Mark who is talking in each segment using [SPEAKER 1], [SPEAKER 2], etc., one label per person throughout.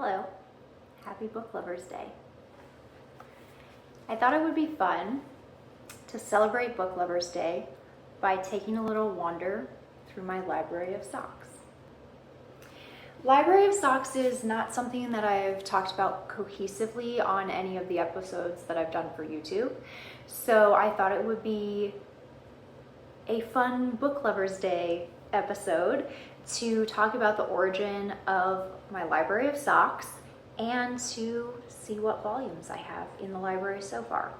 [SPEAKER 1] Hello, happy Book Lovers Day. I thought it would be fun to celebrate Book Lovers Day by taking a little wander through my library of socks. Library of socks is not something that I've talked about cohesively on any of the episodes that I've done for YouTube, so I thought it would be a fun Book Lovers Day episode to talk about the origin of my library of socks and to see what volumes I have in the library so far.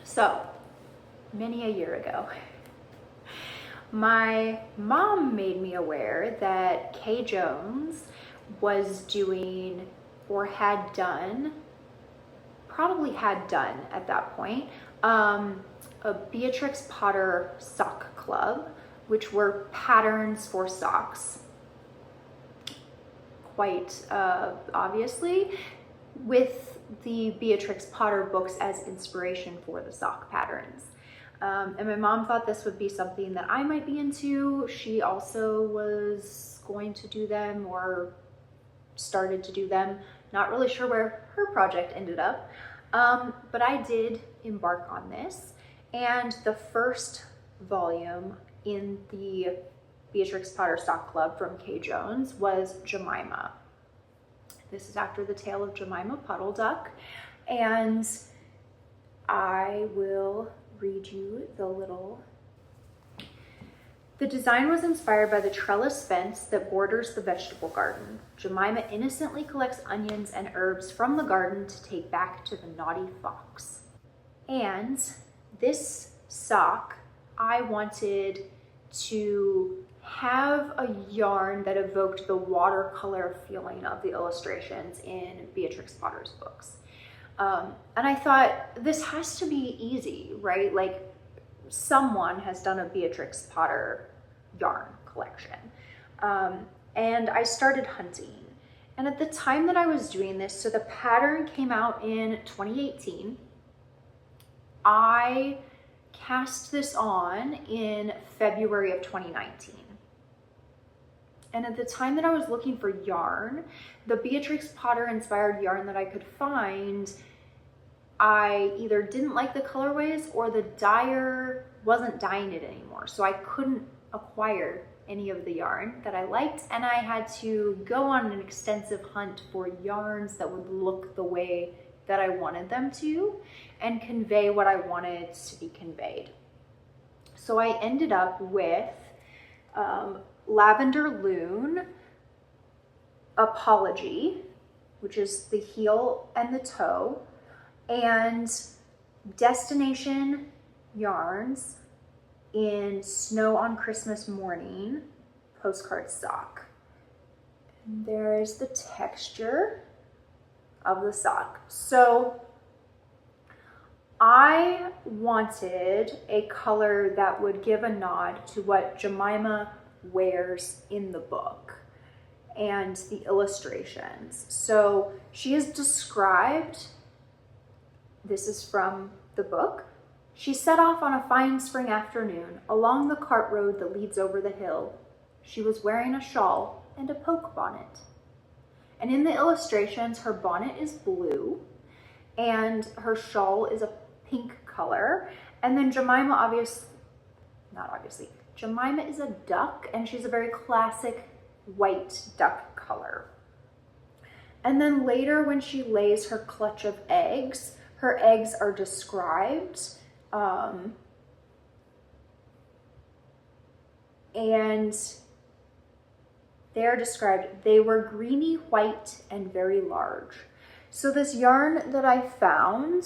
[SPEAKER 1] So, many a year ago, my mom made me aware that Kay Jones was doing, or had done, probably had done at that point, a Beatrix Potter sock club, which were patterns for socks, quite obviously, with the Beatrix Potter books as inspiration for the sock patterns. And my mom thought this would be something that I might be into. She also was going to do them or started to do them. Not really sure where her project ended up, but I did embark on this. And the first volume in the Beatrix Potter Sock Club from Kay Jones was Jemima. This is after the tale of Jemima Puddle Duck, and I will read you the little. The design was inspired by the trellis fence that borders the vegetable garden. Jemima innocently collects onions and herbs from the garden to take back to the naughty fox. And this sock, I wanted to have a yarn that evoked the watercolor feeling of the illustrations in Beatrix Potter's books. And I thought, this has to be easy, right? Like, someone has done a Beatrix Potter yarn collection. And I started hunting. And at the time that I was doing this, so the pattern came out in 2018. I cast this on in February of 2019. And at the time that I was looking for yarn, the Beatrix Potter inspired yarn that I could find, I either didn't like the colorways or the dyer wasn't dyeing it anymore. So I couldn't acquire any of the yarn that I liked, and I had to go on an extensive hunt for yarns that would look the way that I wanted them to and convey what I wanted to be conveyed. So I ended up with Lavender Loon Apology, which is the heel and the toe, and Destination Yarns in Snow on Christmas Morning postcard sock. And there's the texture of the sock. So I wanted a color that would give a nod to what Jemima wears in the book and the illustrations. So she is described, this is from the book, she set off on a fine spring afternoon along the cart road that leads over the hill. She was wearing a shawl and a poke bonnet. And in the illustrations, her bonnet is blue and her shawl is a pink color. And then Jemima Jemima is a duck, and she's a very classic white duck color. And then later when she lays her clutch of eggs, her eggs are described. And they're described, they were greeny white and very large. So this yarn that I found,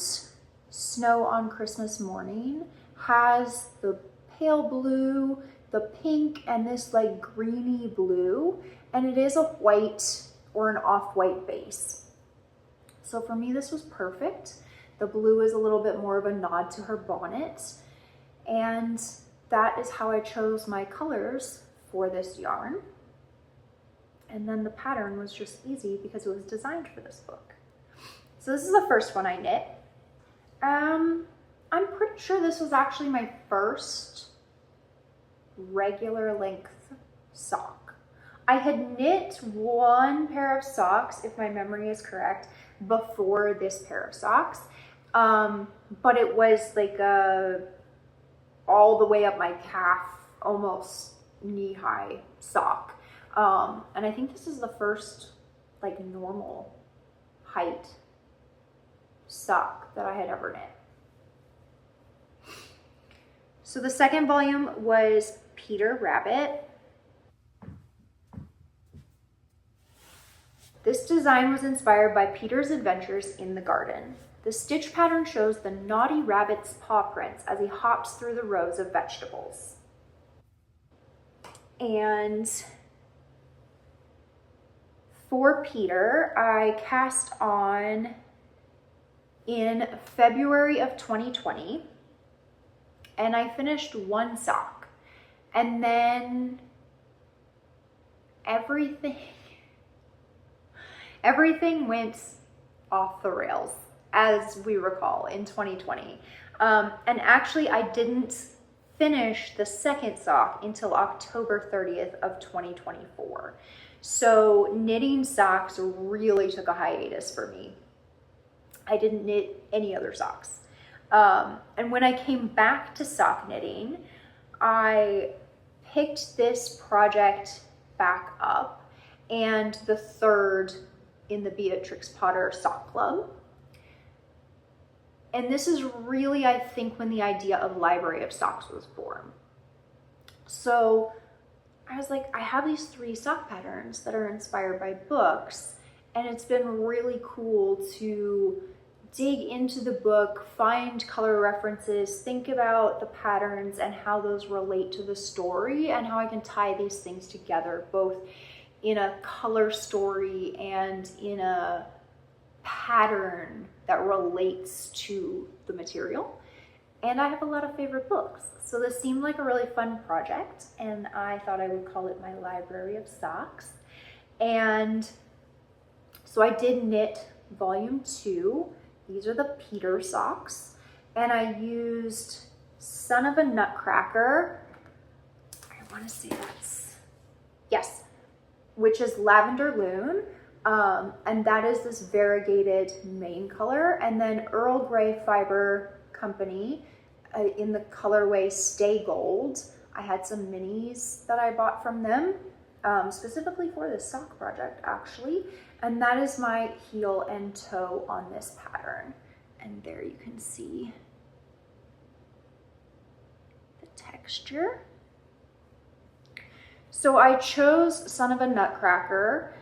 [SPEAKER 1] Snow on Christmas Morning, has the pale blue, the pink, and this like greeny blue, and it is a white or an off-white base. So for me, this was perfect. The blue is a little bit more of a nod to her bonnet, and that is how I chose my colors for this yarn. And then the pattern was just easy because it was designed for this book. So this is the first one I knit. I'm pretty sure this was actually my first regular length sock. I had knit one pair of socks, if my memory is correct, before this pair of socks. But it was like all the way up my calf, almost knee-high sock. And I think this is the first like normal height sock that I had ever knit. So the second volume was Peter Rabbit. This design was inspired by Peter's adventures in the garden. The stitch pattern shows the naughty rabbit's paw prints as he hops through the rows of vegetables. And for Peter, I cast on in February of 2020, and I finished one sock, and then everything went off the rails, as we recall, in 2020. And actually, I didn't finish the second sock until October 30th of 2024. So knitting socks really took a hiatus for me. I didn't knit any other socks. And when I came back to sock knitting, I picked this project back up, and the third in the Beatrix Potter Sock Club. And this is really, I think, when the idea of Library of Socks was born. So I was like, I have these 3 sock patterns that are inspired by books, and it's been really cool to dig into the book, find color references, think about the patterns and how those relate to the story, and how I can tie these things together, both in a color story and in a pattern that relates to the material. And I have a lot of favorite books. So this seemed like a really fun project, and I thought I would call it my Library of Socks. And so I did knit volume 2. These are the Peter socks. And I used Son of a Nutcracker. I want to say that's, yes, which is Lavender Loon. And that is this variegated main color. And then Earl Grey Fiber Company in the colorway Stay Gold. I had some minis that I bought from them, specifically for this sock project actually. And that is my heel and toe on this pattern. And there you can see the texture. So I chose Son of a Nutcracker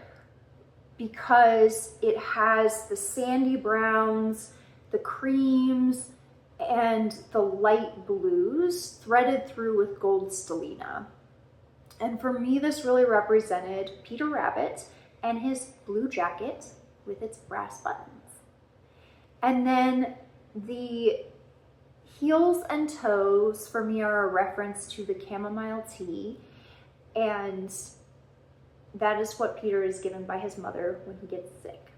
[SPEAKER 1] because it has the sandy browns, the creams, and the light blues threaded through with gold stellina. And for me, this really represented Peter Rabbit and his blue jacket with its brass buttons. And then the heels and toes for me are a reference to the chamomile tea, and that is what Peter is given by his mother when he gets sick.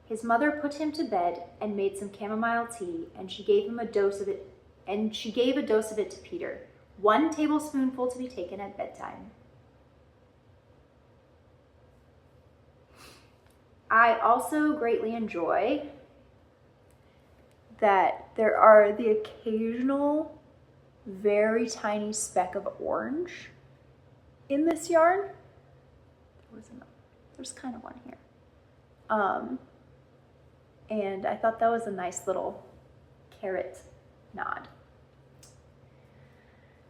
[SPEAKER 1] His mother put him to bed and made some chamomile tea, and she gave him a dose of it, and she gave a dose of it to Peter, 1 tablespoonful to be taken at bedtime. I also greatly enjoy that there are the occasional very tiny speck of orange in this yarn. There's kind of one here. And I thought that was a nice little carrot nod.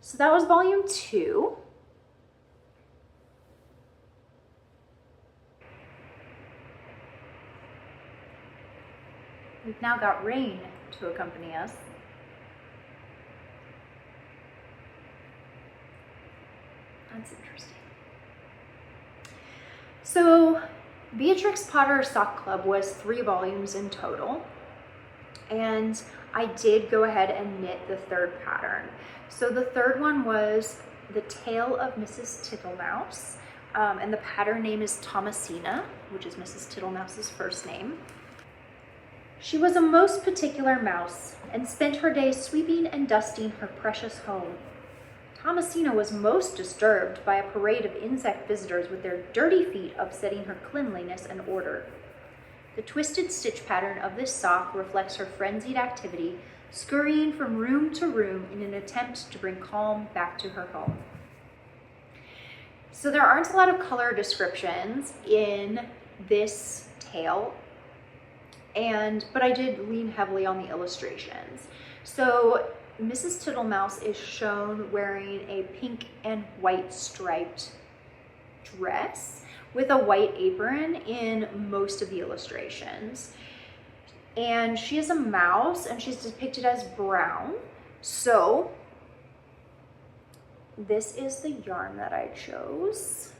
[SPEAKER 1] So that was volume 2. We've now got rain to accompany us. That's interesting. So Beatrix Potter Sock Club was 3 volumes in total, and I did go ahead and knit the 3rd pattern. So the 3rd one was The Tale of Mrs. Tittlemouse, and the pattern name is Thomasina, which is Mrs. Tittlemouse's first name. She was a most particular mouse and spent her days sweeping and dusting her precious home. Thomasina was most disturbed by a parade of insect visitors with their dirty feet upsetting her cleanliness and order. The twisted stitch pattern of this sock reflects her frenzied activity, scurrying from room to room in an attempt to bring calm back to her home. So there aren't a lot of color descriptions in this tale, but I did lean heavily on the illustrations. So Mrs. Tittlemouse is shown wearing a pink and white striped dress with a white apron in most of the illustrations. And she is a mouse and she's depicted as brown. So this is the yarn that I chose.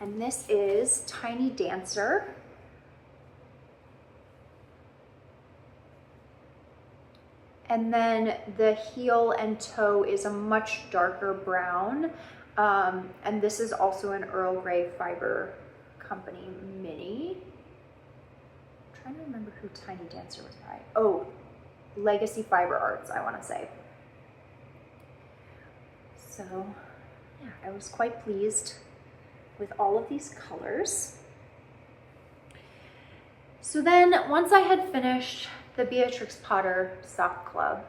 [SPEAKER 1] And this is Tiny Dancer. And then the heel and toe is a much darker brown. And this is also an Earl Grey Fiber Company mini. I'm trying to remember who Tiny Dancer was by. Oh, Legacy Fiber Arts, I want to say. So yeah, I was quite pleased with all of these colors. So then once I had finished the Beatrix Potter Sock Club,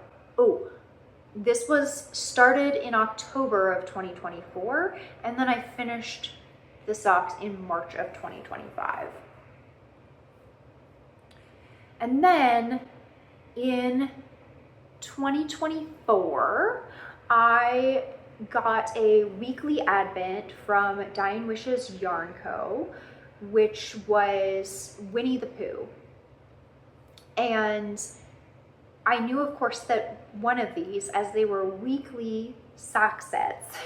[SPEAKER 1] this was started in October of 2024, and then I finished the socks in March of 2025. And then in 2024, I got a weekly advent from Dying Wishes Yarn Co., which was Winnie the Pooh. And I knew, of course, that one of these, as they were weekly sock sets,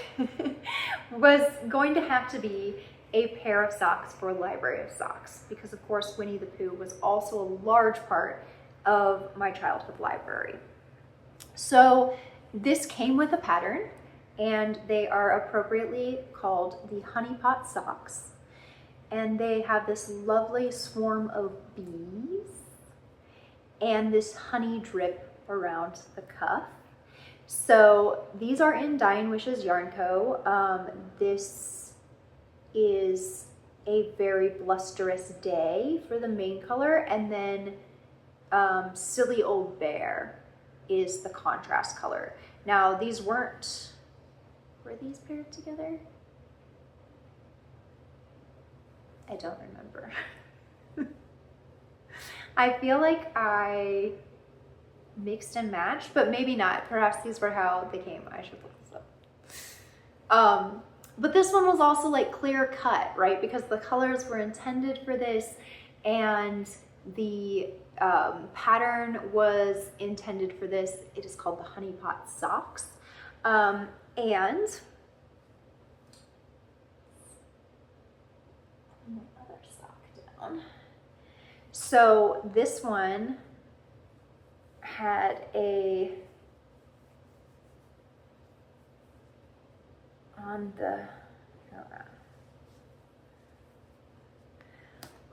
[SPEAKER 1] was going to have to be a pair of socks for Library of Socks, because of course Winnie the Pooh was also a large part of my childhood library. So this came with a pattern, and they are appropriately called the Honey Pot Socks. And they have this lovely swarm of bees and this honey drip around the cuff. So these are in Dying Wishes Yarn Co. This is a very blusterous day for the main color, and then Silly Old Bear is the contrast color. Now these were these paired together? I don't remember. I feel like I mixed and matched, but maybe not. Perhaps these were how they came. I should look this up. But this one was also like clear cut, right? Because the colors were intended for this, and the pattern was intended for this. It is called the Honey Pot Socks. And my other sock down. So this one had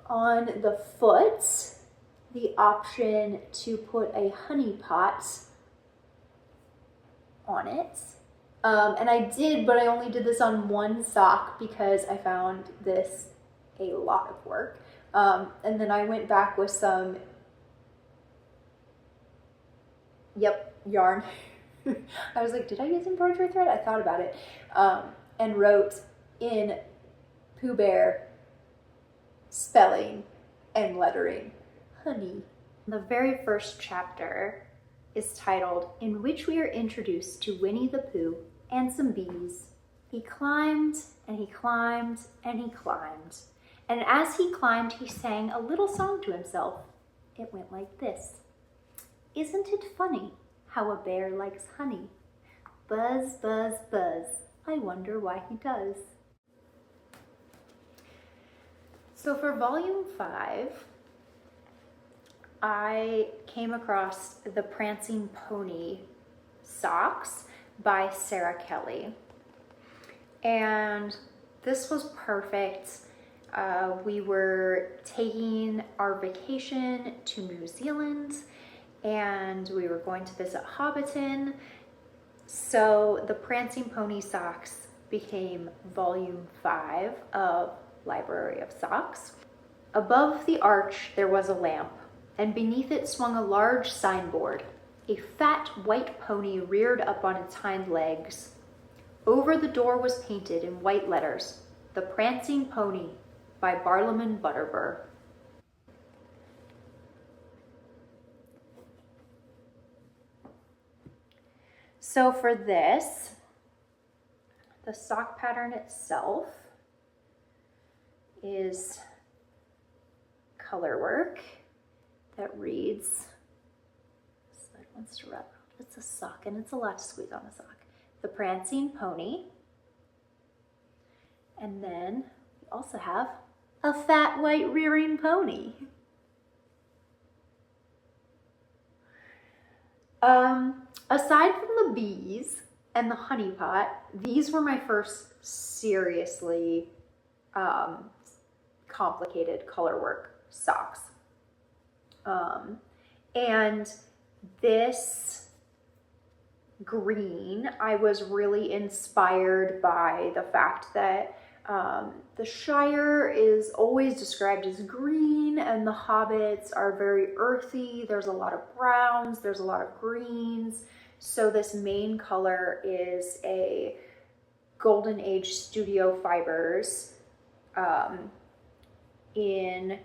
[SPEAKER 1] on the foot, the option to put a honey pot on it. And I did, but I only did this on one sock because I found this a lot of work. And then I went back with some, yarn. I was like, did I use embroidery thread? I thought about it. And wrote in Pooh Bear spelling and lettering, honey. The very first chapter is titled, In Which We Are Introduced to Winnie the Pooh and Some Bees. He climbed and he climbed and he climbed. And as he climbed, he sang a little song to himself. It went like this. Isn't it funny how a bear likes honey? Buzz, buzz, buzz. I wonder why he does. So for volume 5, I came across the Prancing Pony socks by Sarah Kelly. And this was perfect. We were taking our vacation to New Zealand and we were going to visit Hobbiton. So the Prancing Pony socks became volume 5 of Library of Socks. Above the arch there was a lamp, and beneath it swung a large signboard. A fat white pony reared up on its hind legs. Over the door was painted in white letters, "The Prancing Pony" by Barlaman Butterbur. So for this, the sock pattern itself is color work that reads, slide wants to wrap, it's a sock and it's a lot to squeeze on the sock. The Prancing Pony. And then we also have a fat white rearing pony. Aside from the bees and the honey pot, these were my first seriously complicated color work socks. And this green, I was really inspired by the fact that the Shire is always described as green and the Hobbits are very earthy. There's a lot of browns, there's a lot of greens. So this main color is a Golden Age Studio Fibers in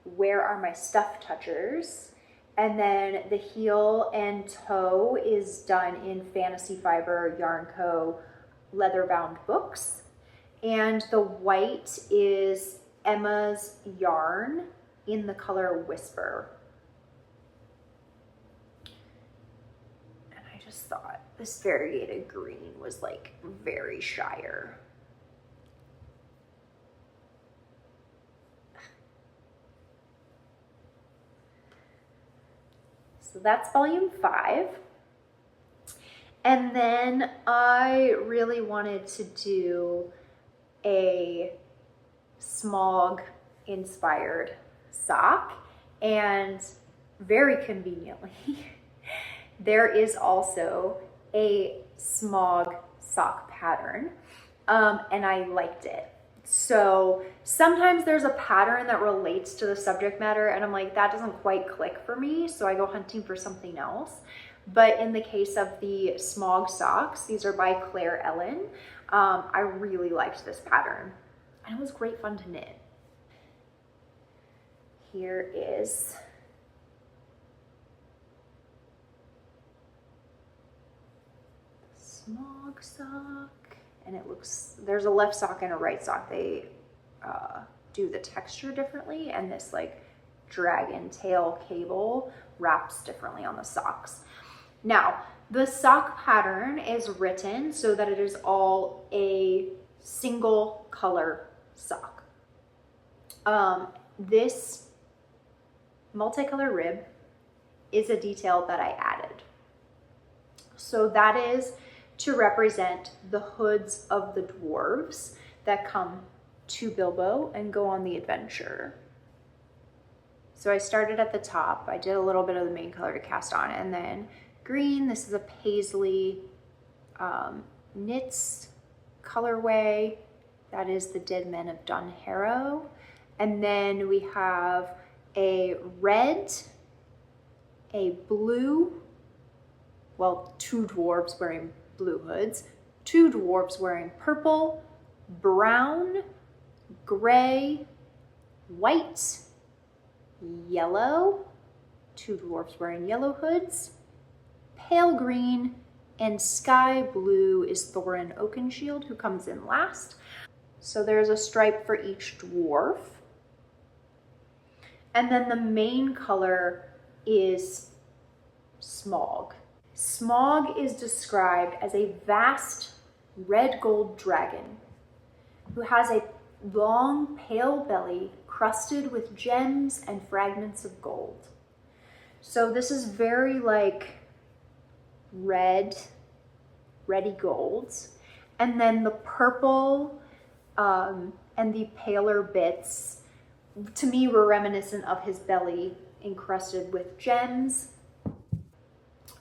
[SPEAKER 1] Where Are My Stuff Touchers? And then the heel and toe is done in Fantasy Fiber Yarn Co. leather-bound books. And the white is Emma's yarn in the color Whisper. And I just thought this variegated green was like very Shire. So that's volume 5. And then I really wanted to do a smog inspired sock, and very conveniently there is also a smog sock pattern, and I liked it. So sometimes there's a pattern that relates to the subject matter and I'm like, that doesn't quite click for me, so I go hunting for something else. But in the case of the smog socks, these are by Claire Ellen, I really liked this pattern and it was great fun to knit. Here is the smog sock, and it looks, there's a left sock and a right sock. They do the texture differently, and this like dragon tail cable wraps differently on the socks. Now, the sock pattern is written so that it is all a single color sock. This multicolor rib is a detail that I added. So that is to represent the hoods of the dwarves that come to Bilbo and go on the adventure. So I started at the top. I did a little bit of the main color to cast on, and then green. This is a paisley knits colorway. That is the Dead Men of Dunharrow. And then we have a red, a blue, well, 2 dwarves wearing blue hoods, 2 dwarves wearing purple, brown, gray, white, yellow, 2 dwarves wearing yellow hoods, pale green, and sky blue is Thorin Oakenshield, who comes in last. So there's a stripe for each dwarf. And then the main color is smog. Smog is described as a vast red gold dragon who has a long pale belly crusted with gems and fragments of gold. So this is very like reddy golds. And then the purple and the paler bits, to me, were reminiscent of his belly encrusted with gems.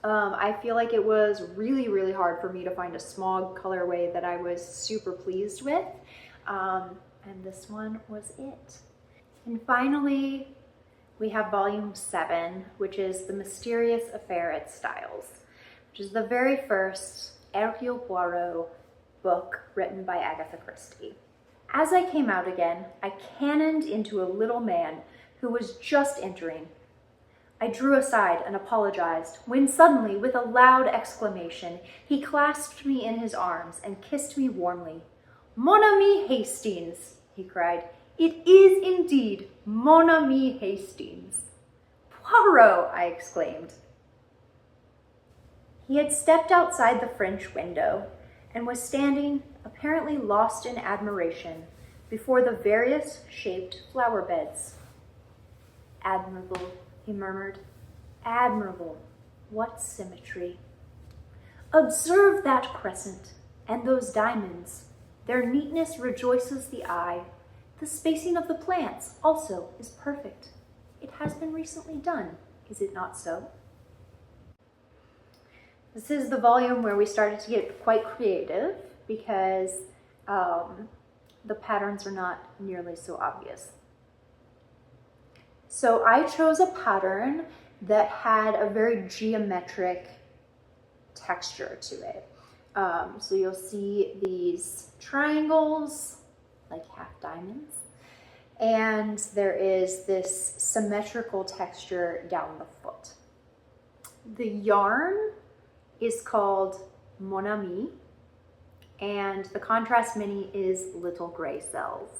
[SPEAKER 1] I feel like it was really, really hard for me to find a smog colorway that I was super pleased with. And this one was it. And finally, we have volume 7, which is The Mysterious Affair at Styles, which is the very first Hercule Poirot book written by Agatha Christie. As I came out again, I cannoned into a little man who was just entering. I drew aside and apologized, when suddenly, with a loud exclamation, he clasped me in his arms and kissed me warmly. "Mon ami Hastings," he cried. "It is indeed mon ami Hastings." "Poirot!" I exclaimed. He had stepped outside the French window and was standing, apparently lost in admiration, before the various shaped flower beds. "Admirable," he murmured. "Admirable. What symmetry. Observe that crescent and those diamonds. Their neatness rejoices the eye. The spacing of the plants also is perfect. It has been recently done, is it not so?" This is the volume where we started to get quite creative because the patterns are not nearly so obvious. So I chose a pattern that had a very geometric texture to it. So you'll see these triangles, like half diamonds, and there is this symmetrical texture down the foot. The yarn is called Mon Ami, and the contrast mini is Little Gray Cells.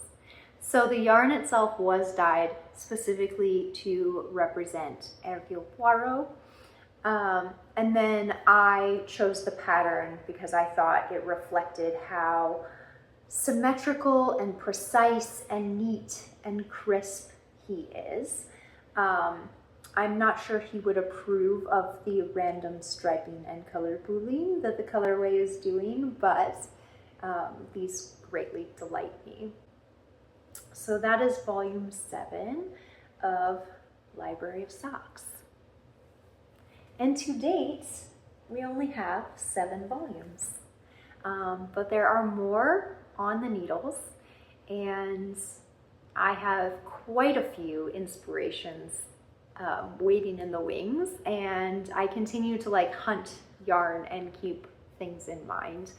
[SPEAKER 1] So the yarn itself was dyed specifically to represent Hercule Poirot. And then I chose the pattern because I thought it reflected how symmetrical and precise and neat and crisp he is. I'm not sure he would approve of the random striping and color pooling that the colorway is doing, but these greatly delight me. So that is volume 7 of Library of Socks. And to date, we only have 7 volumes. But there are more on the needles, and I have quite a few inspirations waiting in the wings, and I continue to hunt yarn and keep things in mind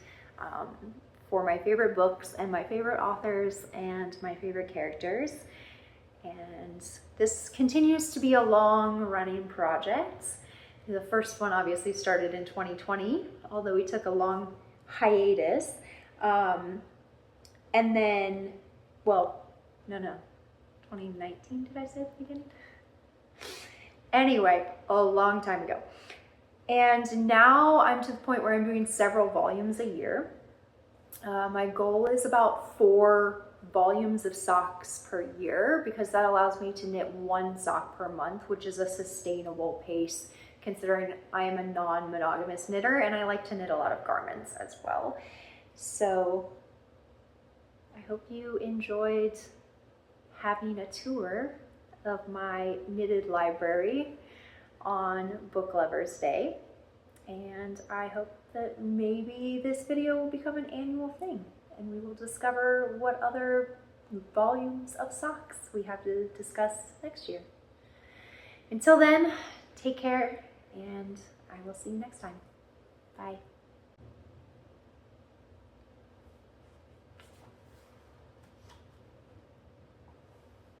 [SPEAKER 1] for my favorite books and my favorite authors and my favorite characters. And this continues to be a long running project. The first one obviously started in 2020, although we took a long hiatus. And then, 2019, did I say at the beginning? Anyway, a long time ago. And now I'm to the point where I'm doing several volumes a year. My goal is about 4 volumes of socks per year, because that allows me to knit 1 sock per month, which is a sustainable pace considering I am a non-monogamous knitter and I like to knit a lot of garments as well. So I hope you enjoyed having a tour of my knitted library on Book Lovers Day, and I hope that maybe this video will become an annual thing and we will discover what other volumes of socks we have to discuss next year. Until then, take care, and I will see you next time. Bye.